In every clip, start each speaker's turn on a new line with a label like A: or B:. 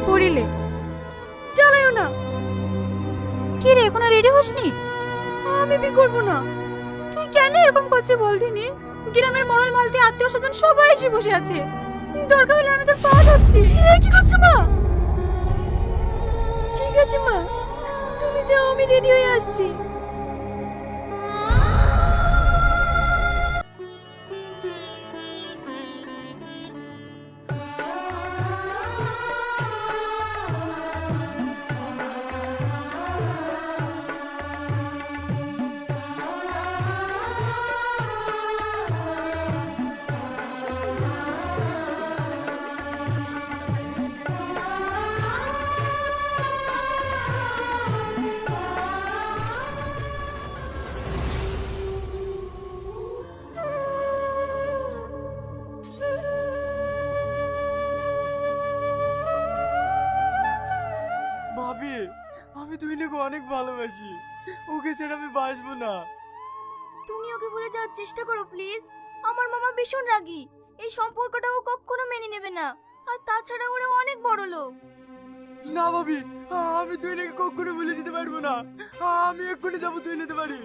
A: করিলে। চালাইও না। কি রে, এখনো রেডি হসনি? আমি বি করবো না। তুই কেন এরকম করছিস বলদিনি? গ্রামের মরল মালতি আত্মীয় স্বজন সবাই এসে বসে আছে। দরকার হলে আমি তোর পা ধরছি। কি করছো মা? ঠিক আছে মা, তুমি যাও, আমি রেডি হয়ে আসছি।
B: ভাবি, আমি তুহিনাকে অনেক ভালোবাসি। ওকে ছেড়ে আমি বাঁচবো না।
A: তুমি ওকে ভুলে যাওয়ার চেষ্টা করো প্লিজ। আমার মামা ভীষণ রাগী। এই সম্পর্কটা ও কখনো মেনে নেবে না। আর তাছাড়া ওরা অনেক বড় লোক।
B: না ভাবি, আমি তুহিনাকে কখনো ভুলে যেতে পারবো না। আমি এক্ষুনি যাবো তুহিনাতে বাড়ি।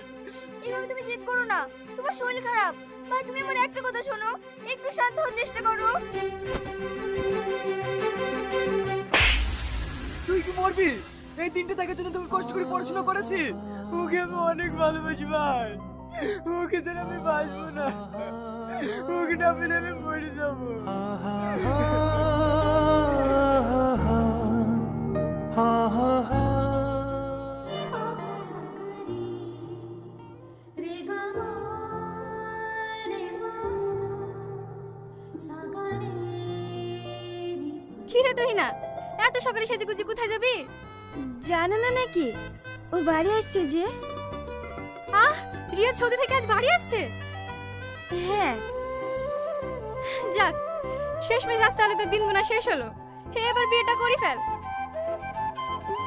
A: এইভাবে তুমি জেদ করো না, তোমার শরীর খারাপ। ভাই তুমি আমার একটা কথা শোনো, একটু শান্ত হওয়ার চেষ্টা করো।
B: তুই কি মরবি? এই তিনটে টাকার জন্য তোকে কষ্ট করে পড়াশোনা করেছি। ওকে আমি অনেক ভালোবাসি ভাই। ওকে ছেড়ে আমি বাঁচবো না। ওকে না পেলে আমি মরে যাবো।
A: কি রে তুই না, এত সকালে সেজেগুজি কোথায় যাবি? জানো না নাকি ও বাড়ি আসছে যে? আহ, রিয়া সৌদি থেকে আজ বাড়ি আসছে? হ্যাঁ। যাক, শেষমেশ আজ তাহলে তো দিন গুনা শেষ হলো। হে, এবার বিয়েটা করি ফেল।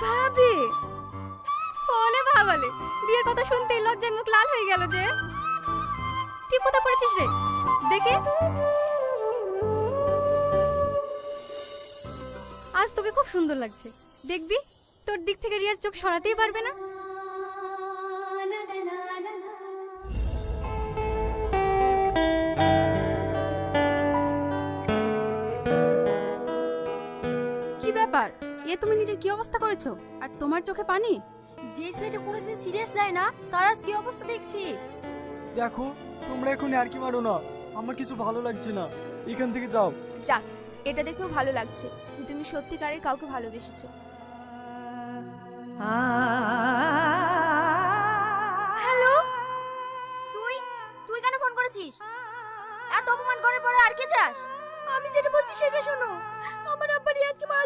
A: ভাবি, বলে ভাবালে বিয়ের কথা শুনতেই লজ্জায় মুখ লাল হয়ে গেল যে। ঠিক কথা পড়েছিস রে, দেখে আজ তোকে খুব সুন্দর লাগছে। দেখবি তোর দিক থেকে রিয়াজ চোখ সরাতেই পারবে না।
C: কি ব্যাপার? এ তুমি নিজের কি অবস্থা করেছো? আর তোমার চোখে পানি?
A: যে ছেলেটা কোনোদিন সিরিয়াস নেয় না, তার আজ কি অবস্থা দেখছি।
B: দেখো, তোমরা এখন আর কি মারো না। আমার কিছু ভালো লাগছে না। এখান থেকে যাও।
A: যাক, এটা দেখেও ভালো লাগছে যে তুমি সত্যিকারের কাউকে ভালোবেসেছো। হ্যালো, তুই তুই কেন ফোন করেছিস? এত অপমান করার পরে আর কে চাস? আমি যেটা বলছি সেটা শোনো। আমার আব্বা রিয়াজকে মারার